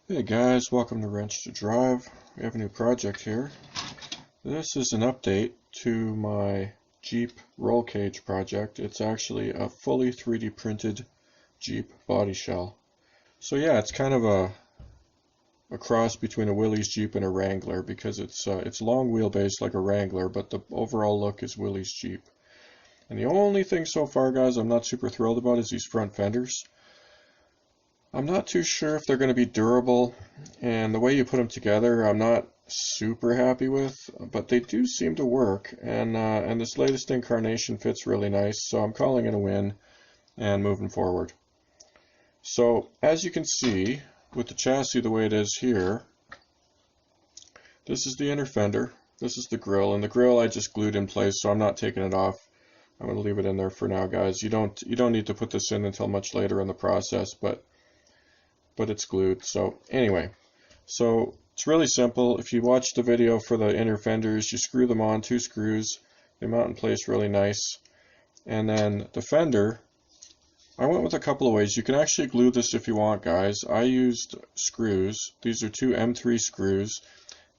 Hey guys, welcome to Wrench to Drive. We have a new project here. This is an update to my Jeep roll cage project. It's actually a fully 3D printed Jeep body shell. So yeah, it's kind of a cross between a Willys Jeep and a Wrangler because it's long wheelbase like a Wrangler, but the overall look is Willys Jeep. And the only thing so far, guys, I'm not super thrilled about is these front fenders. I'm not too sure if they're going to be durable, and the way you put them together I'm not super happy with, but they do seem to work, and this latest incarnation fits really nice, so I'm calling it a win and moving forward. So as you can see with the chassis the way it is here, this is the inner fender, this is the grille, and the grille I just glued in place, so I'm not taking it off. I'm going to leave it in there for now, guys. You don't need to put this in until much later in the process, but it's glued. So anyway, so it's really simple. If you watch the video for the inner fenders, you screw them on, 2 screws, they mount in place really nice. And then the fender, I went with a couple of ways. You can actually glue this if you want, guys. I used screws. These are 2 M3 screws,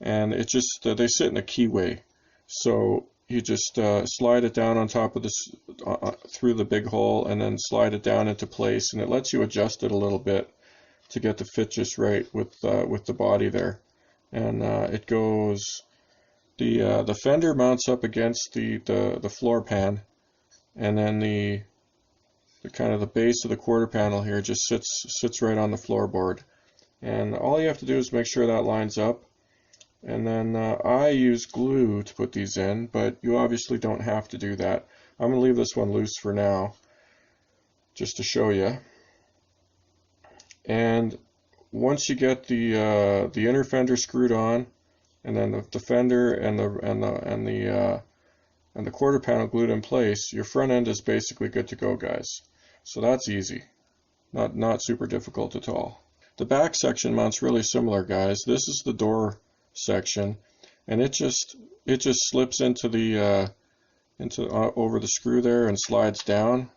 and it just they sit in a keyway. So you just slide it down on top of this through the big hole, and then slide it down into place, and it lets you adjust it a little bit to get the fit just right with the body there. And it goes, the fender mounts up against the floor pan, and then the kind of the base of the quarter panel here just sits right on the floorboard. And all you have to do is make sure that lines up. And then I use glue to put these in, but you obviously don't have to do that. I'm going to leave this one loose for now, just to show you. And once you get the inner fender screwed on, and then the fender and the quarter panel glued in place, your front end is basically good to go, guys. So that's easy, not super difficult at all. The back section mounts really similar, guys. This is the door section, and it just slips into the over the screw there and slides down.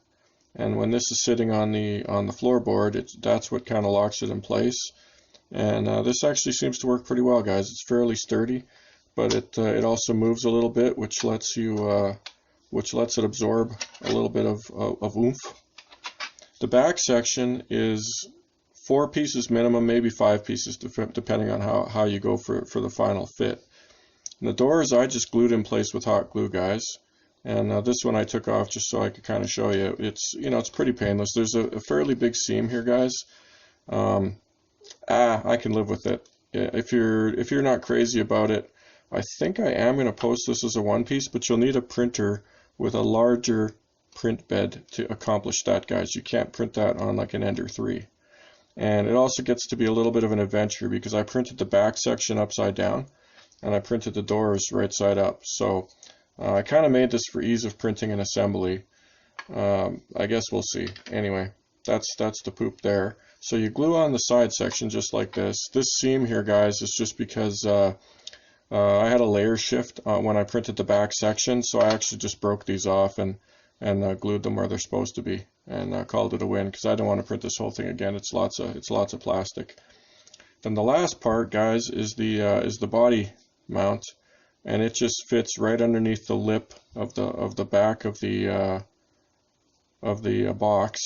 And when this is sitting on the floorboard, that's what kind of locks it in place. And this actually seems to work pretty well, guys. It's fairly sturdy, but it also moves a little bit, which lets it absorb a little bit of oomph. The back section is 4 pieces minimum, maybe 5 pieces, depending on how you go for the final fit. And the doors I just glued in place with hot glue, guys. And this one I took off just so I could kind of show you. It's pretty painless. There's a fairly big seam here, guys. I can live with it. If you're not crazy about it, I think I am going to post this as a one-piece, but you'll need a printer with a larger print bed to accomplish that, guys. You can't print that on like an Ender 3. And it also gets to be a little bit of an adventure because I printed the back section upside down, and I printed the doors right side up. So I kind of made this for ease of printing and assembly. I guess we'll see. Anyway, that's the poop there. So you glue on the side section just like this. This seam here, guys, is just because I had a layer shift when I printed the back section, so I actually just broke these off and glued them where they're supposed to be, and called it a win because I don't want to print this whole thing again. It's lots of plastic. Then the last part, guys, is the body mount. And it just fits right underneath the lip of the back of the box.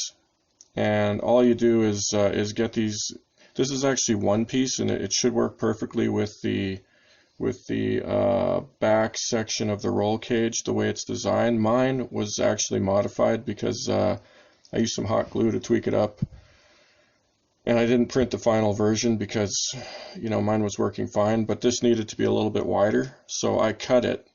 And all you do is get these. This is actually one piece, and it should work perfectly with the back section of the roll cage the way it's designed. Mine was actually modified because I used some hot glue to tweak it up. And I didn't print the final version because, mine was working fine, but this needed to be a little bit wider, so I cut it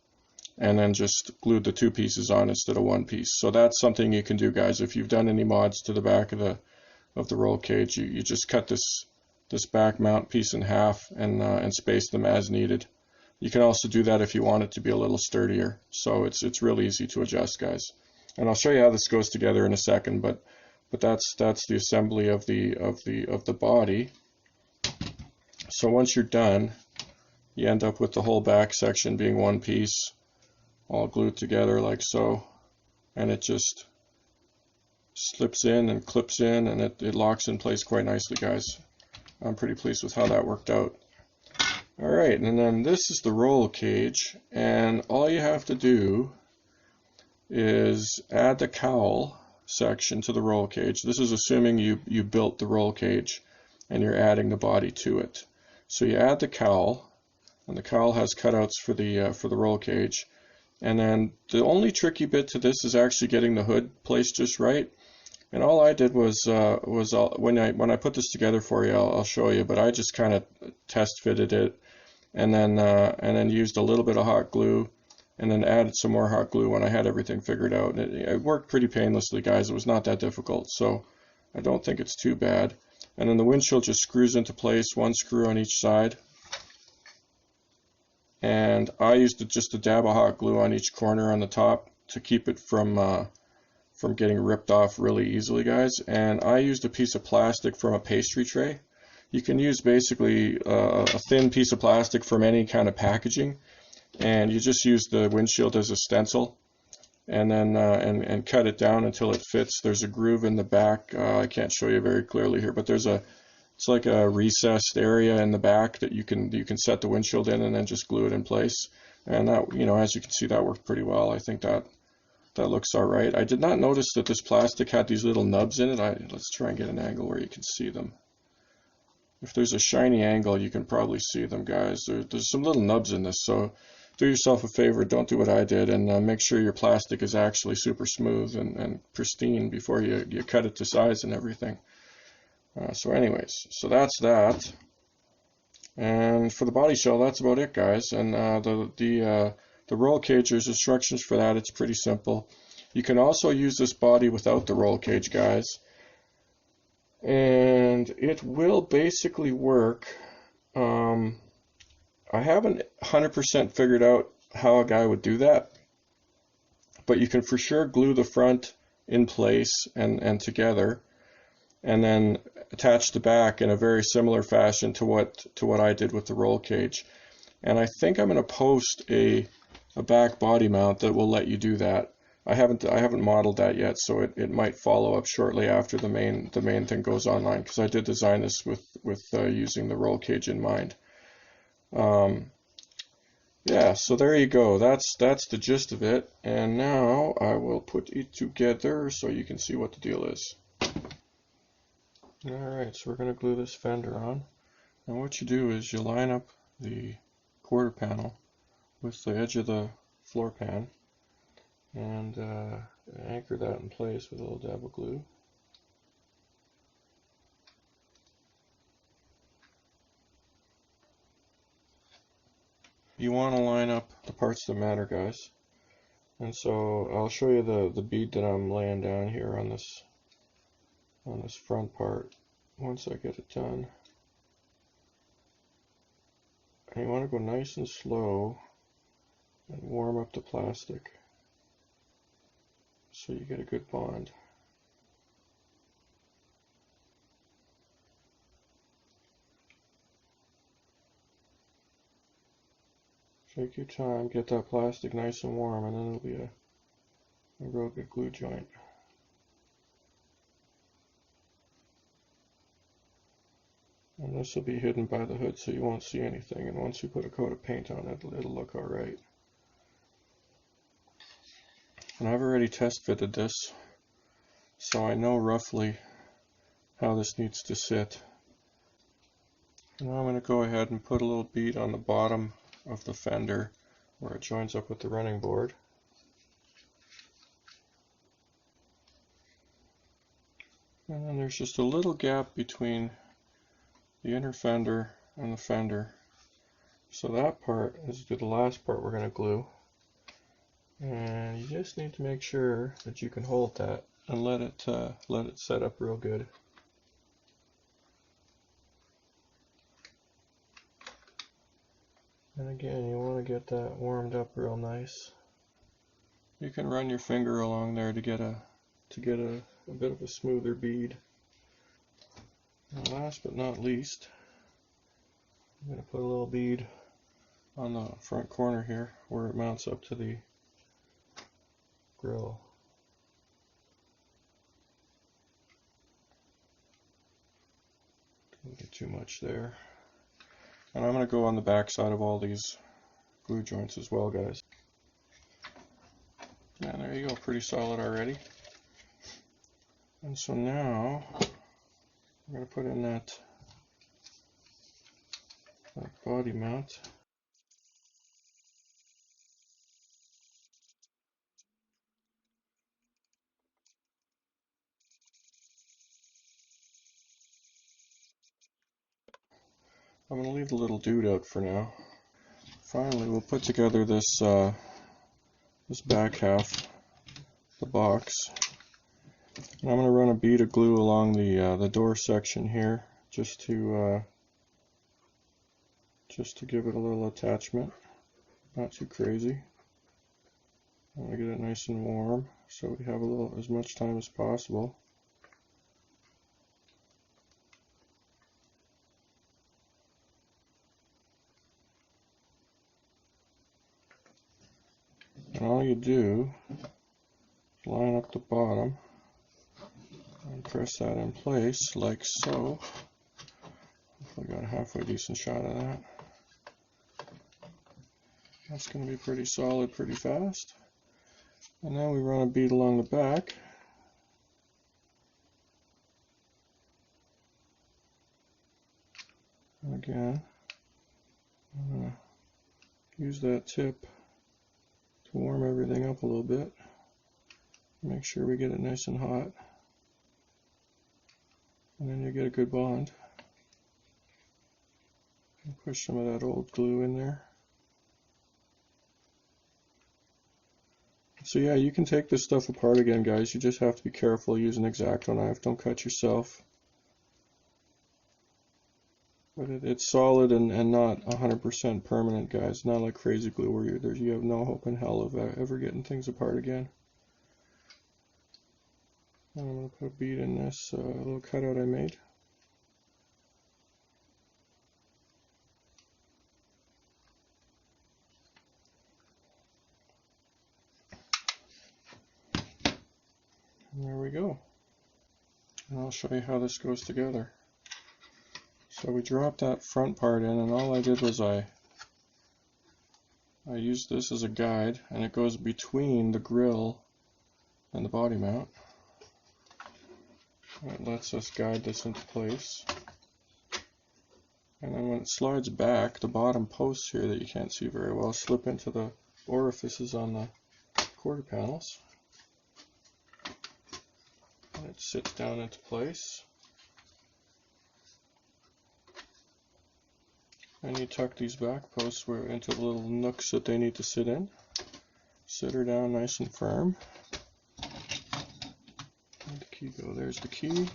and then just glued the 2 pieces on instead of 1 piece. So that's something you can do, guys. If you've done any mods to the back of the roll cage, you just cut this back mount piece in half and space them as needed. You can also do that if you want it to be a little sturdier. So it's real easy to adjust, guys. And I'll show you how this goes together in a second, but that's the assembly of the body. So once you're done, you end up with the whole back section being 1 piece, all glued together like so, and it just slips in and clips in, and it locks in place quite nicely, guys. I'm pretty pleased with how that worked out. Alright, and then this is the roll cage, and all you have to do is add the cowl section to the roll cage. This is assuming you built the roll cage and you're adding the body to it. So you add the cowl, and the cowl has cutouts for the roll cage. And then the only tricky bit to this is actually getting the hood placed just right. And all I did was when I put this together for you, I'll show you. But I just kind of test fitted it, and then used a little bit of hot glue, and then added some more hot glue when I had everything figured out. And it worked pretty painlessly, guys. It was not that difficult, so I don't think it's too bad. And then the windshield just screws into place, one screw on each side. And I used just a dab of hot glue on each corner on the top to keep it from getting ripped off really easily, guys. And I used a piece of plastic from a pastry tray. You can use basically a thin piece of plastic from any kind of packaging, and you just use the windshield as a stencil, and then and cut it down until it fits. There's a groove in the back. I can't show you very clearly here, but it's like a recessed area in the back that you can set the windshield in and then just glue it in place. And that, as you can see, that worked pretty well. I think that looks all right. I did not notice that this plastic had these little nubs in it. Let's try and get an angle where you can see them. If there's a shiny angle, you can probably see them, guys. There's some little nubs in this, so do yourself a favor, don't do what I did, and make sure your plastic is actually super smooth and pristine before you cut it to size and everything. So anyways, so that's that. And for the body shell, that's about it, guys. And the roll cage, there's instructions for that. It's pretty simple. You can also use this body without the roll cage, guys. And it will basically work. I haven't 100% figured out how a guy would do that, but you can for sure glue the front in place and together, and then attach the back in a very similar fashion to what I did with the roll cage. And I think I'm going to post a back body mount that will let you do that. I haven't modeled that yet, so it might follow up shortly after the main thing goes online, because I did design this with using the roll cage in mind. Yeah, so there you go. That's the gist of it. And now I will put it together so you can see what the deal is. Alright, so we're going to glue this fender on. And what you do is you line up the quarter panel with the edge of the floor pan, and anchor that in place with a little dab of glue. You want to line up the parts that matter, guys. And so I'll show you the bead that I'm laying down here on this front part once I get it done. And you want to go nice and slow and warm up the plastic so you get a good bond. Take your time, get that plastic nice and warm, and then it'll be a real good glue joint. And this will be hidden by the hood, so you won't see anything, and once you put a coat of paint on it, it'll look alright. And I've already test fitted this, so I know roughly how this needs to sit. Now I'm going to go ahead and put a little bead on the bottom of the fender where it joins up with the running board. And then there's just a little gap between the inner fender and the fender. So that part is the last part we're going to glue. And you just need to make sure that you can hold that and let it set up real good. And again, you want to get that warmed up real nice. You can run your finger along there to get a bit of a smoother bead. And last but not least, I'm going to put a little bead on the front corner here where it mounts up to the grill. Don't get too much there. And I'm going to go on the back side of all these glue joints as well, guys. And there you go, pretty solid already. And so now I'm going to put in that body mount. I'm going to leave the little dude out for now. Finally, we'll put together this this back half, the box. And I'm going to run a bead of glue along the door section here, just to give it a little attachment. Not too crazy. I want to get it nice and warm, so we have as much time as possible. And all you do is line up the bottom and press that in place like so. Hopefully got a halfway decent shot of that. That's going to be pretty solid pretty fast. And then we run a bead along the back. And again, I'm going to use that tip to warm everything up a little bit. Make sure we get it nice and hot. And then you get a good bond. And push some of that old glue in there. So yeah, you can take this stuff apart again, guys. You just have to be careful. Use an X-Acto knife. Don't cut yourself. But it's solid and not 100% permanent, guys. Not like crazy glue where you have no hope in hell of ever getting things apart again. And I'm going to put a bead in this little cutout I made. And there we go. And I'll show you how this goes together. So we dropped that front part in, and all I did was I used this as a guide, and it goes between the grill and the body mount. It lets us guide this into place. And then when it slides back, the bottom posts here that you can't see very well slip into the orifices on the quarter panels. And it sits down into place. And you tuck these back posts into the little nooks that they need to sit in. Sit her down nice and firm. Where'd the key go? There's the key.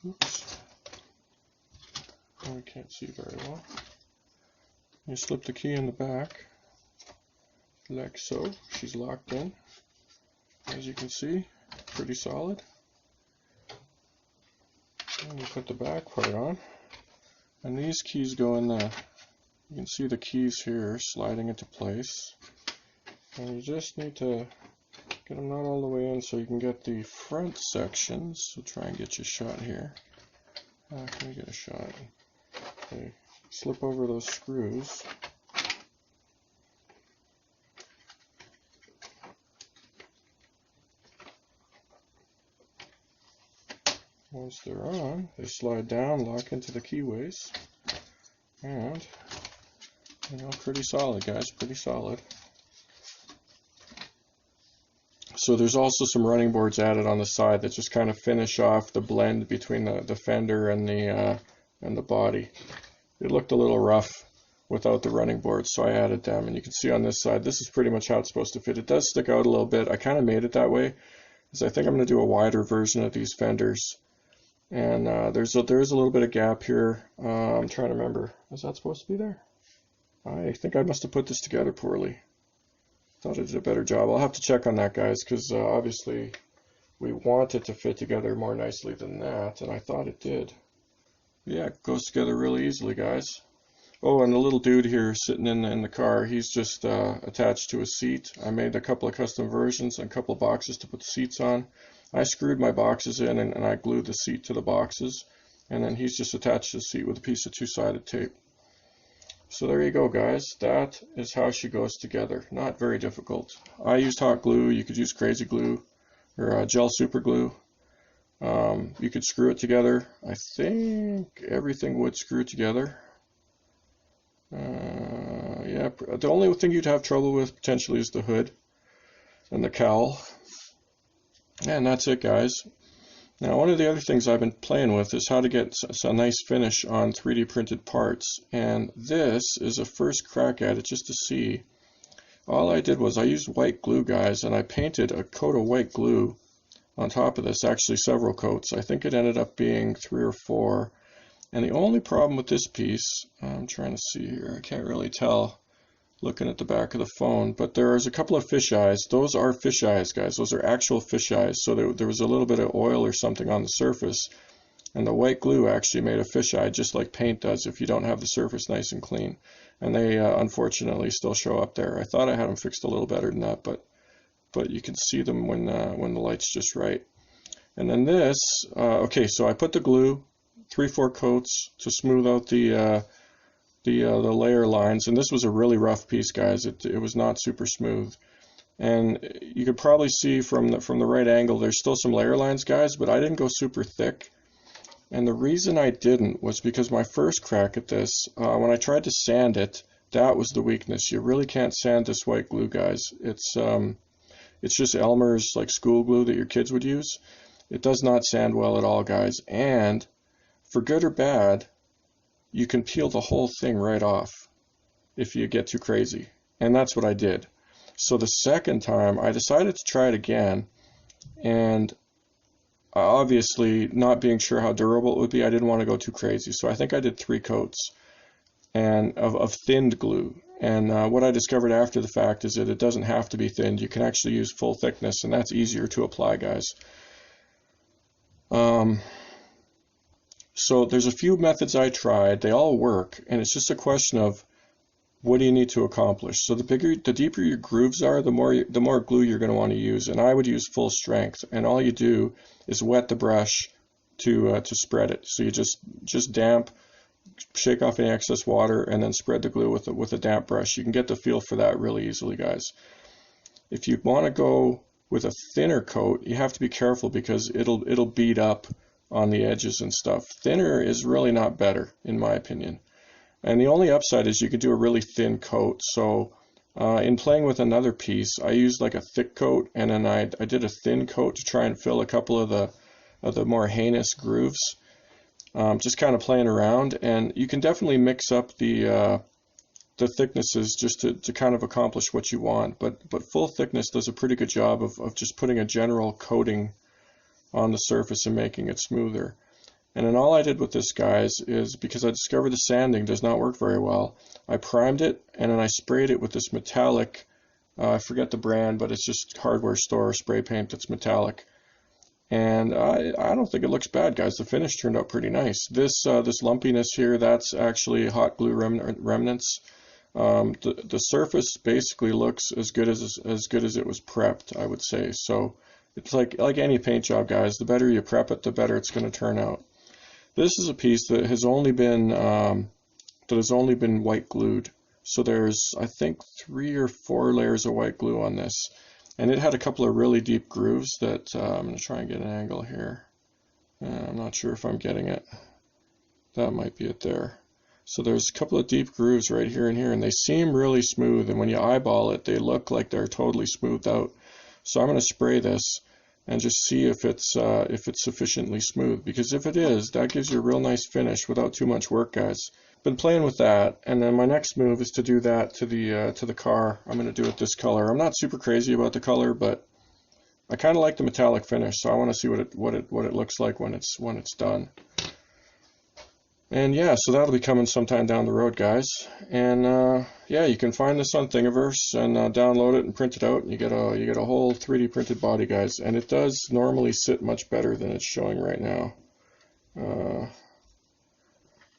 Oops. Oh, we can't see very well. You slip the key in the back, like so. She's locked in. As you can see, pretty solid. And you put the back part on. And these keys go in the, you can see the keys here sliding into place. And you just need to get them not all the way in so you can get the front sections. So try and get your shot here. Can we get a shot? Okay, slip over those screws. Once they're on, they slide down, lock into the keyways, and pretty solid, guys, pretty solid. So there's also some running boards added on the side that just kind of finish off the blend between the fender and the body. It looked a little rough without the running boards, so I added them. And you can see on this side, this is pretty much how it's supposed to fit. It does stick out a little bit. I kind of made it that way because I think I'm going to do a wider version of these fenders. And there is a little bit of gap here. I'm trying to remember. Is that supposed to be there? I think I must have put this together poorly. Thought I did a better job. I'll have to check on that, guys, because obviously we want it to fit together more nicely than that, and I thought it did. Yeah, it goes together really easily, guys. Oh, and the little dude here sitting in the car, he's just attached to a seat. I made a couple of custom versions and a couple of boxes to put the seats on. I screwed my boxes in and I glued the seat to the boxes. and then he's just attached to the seat with a piece of two-sided tape. So there you go, guys. That is how she goes together. Not very difficult. I used hot glue. You could use crazy glue or gel super glue. You could screw it together. I think everything would screw together. Yeah, the only thing you'd have trouble with potentially is the hood and the cowl. And that's it, guys. Now, one of the other things I've been playing with is how to get a nice finish on 3D printed parts. And this is a first crack at it just to see. All I did was I used white glue, guys, and I painted a coat of white glue on top of this, actually several coats. I think it ended up being 3 or 4. And the only problem with this piece, I'm trying to see here, I can't really tell looking at the back of the phone, but there's a couple of fish eyes. Those are fish eyes, guys. Those are actual fish eyes. So there was a little bit of oil or something on the surface, and the white glue actually made a fish eye, just like paint does if you don't have the surface nice and clean. And they unfortunately still show up there. I thought I had them fixed a little better than that, but you can see them when the light's just right. And then this, okay, so I put the glue, 3-4 coats to smooth out the layer lines, and this was a really rough piece, guys. It was not super smooth, and you could probably see from the right angle there's still some layer lines, guys, but I didn't go super thick. And the reason I didn't was because my first crack at this, when I tried to sand it, that was the weakness. You really can't sand this white glue, guys. It's just Elmer's like school glue that your kids would use. It does not sand well at all, guys, and for good or bad, you can peel the whole thing right off if you get too crazy. And that's what I did. So the second time, I decided to try it again, and obviously, not being sure how durable it would be, I didn't want to go too crazy. So I think I did 3 coats and of thinned glue. And what I discovered after the fact is that it doesn't have to be thinned. You can actually use full thickness, and that's easier to apply, guys. So there's a few methods I tried. They all work, and it's just a question of what do you need to accomplish. So the deeper your grooves are, the more glue you're going to want to use. And I would use full strength, and all you do is wet the brush to spread it. So you just damp, shake off any excess water, and then spread the glue with a damp brush. You can get the feel for that really easily, guys. If you want to go with a thinner coat, you have to be careful because it'll bead up on the edges and stuff. Thinner is really not better, in my opinion. And the only upside is you could do a really thin coat. So in playing with another piece, I used like a thick coat, and then I did a thin coat to try and fill a couple of the more heinous grooves. Just kind of playing around, and you can definitely mix up the thicknesses just to kind of accomplish what you want. But full thickness does a pretty good job of just putting a general coating on the surface and making it smoother. And then all I did with this, guys, is because I discovered the sanding does not work very well, I primed it and then I sprayed it with this metallic, I forget the brand, but it's just hardware store spray paint that's metallic. And I don't think it looks bad, guys. The finish turned out pretty nice. This lumpiness here, that's actually hot glue remnants. The surface basically looks as good as it was prepped, I would say. So it's like any paint job, guys. The better you prep it, the better it's going to turn out. This is a piece that has only been white glued. So there's, I think, 3 or 4 layers of white glue on this. And it had a couple of really deep grooves that I'm going to try and get an angle here. I'm not sure if I'm getting it. That might be it there. So there's a couple of deep grooves right here and here, and they seem really smooth. And when you eyeball it, they look like they're totally smoothed out. So I'm going to spray this and just see if it's sufficiently smooth. Because if it is, that gives you a real nice finish without too much work, guys. Been playing with that, and then my next move is to do that to the car. I'm going to do it this color. I'm not super crazy about the color, but I kind of like the metallic finish, so I want to see what it looks like when it's done. And yeah, so that'll be coming sometime down the road, guys. And yeah, you can find this on Thingiverse and download it and print it out, and you get a whole 3D printed body, guys. And it does normally sit much better than it's showing right now.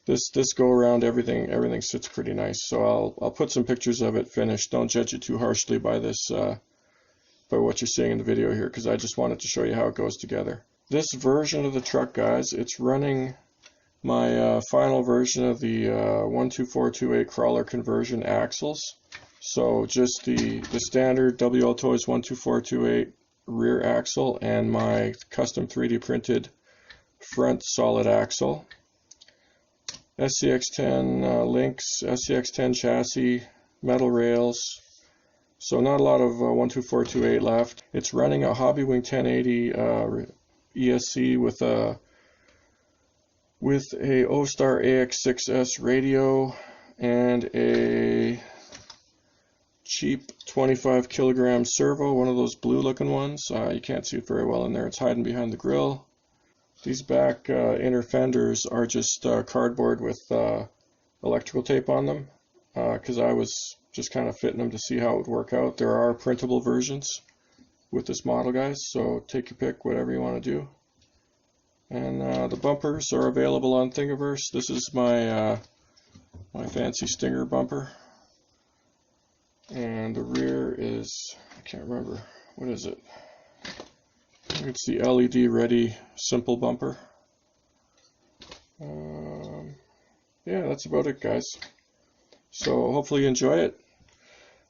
This go around, everything sits pretty nice. So I'll put some pictures of it finished. Don't judge it too harshly by this by what you're seeing in the video here, because I just wanted to show you how it goes together. This version of the truck, guys, it's running my final version of the 12428 crawler conversion axles. So just the standard WL Toys 12428 rear axle and my custom 3D printed front solid axle. SCX10 links, SCX10 chassis, metal rails. So not a lot of 12428 left. It's running a Hobbywing 1080 ESC with a O-Star AX6S radio and a cheap 25 kilogram servo, one of those blue looking ones. You can't see it very well in there, it's hiding behind the grill. These back inner fenders are just cardboard with electrical tape on them, because I was just kind of fitting them to see how it would work out. There are printable versions with this model, guys, so take your pick, whatever you want to do. And the bumpers are available on Thingiverse. This is my my fancy Stinger bumper. And the rear is, I can't remember, what is it? I think it's the LED ready simple bumper. Yeah, that's about it, guys. So hopefully you enjoy it.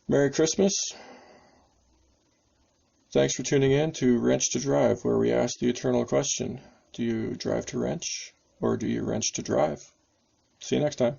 Merry Christmas. Thanks for tuning in to Wrench to Drive, where we ask the eternal question: do you drive to wrench, or do you wrench to drive? See you next time.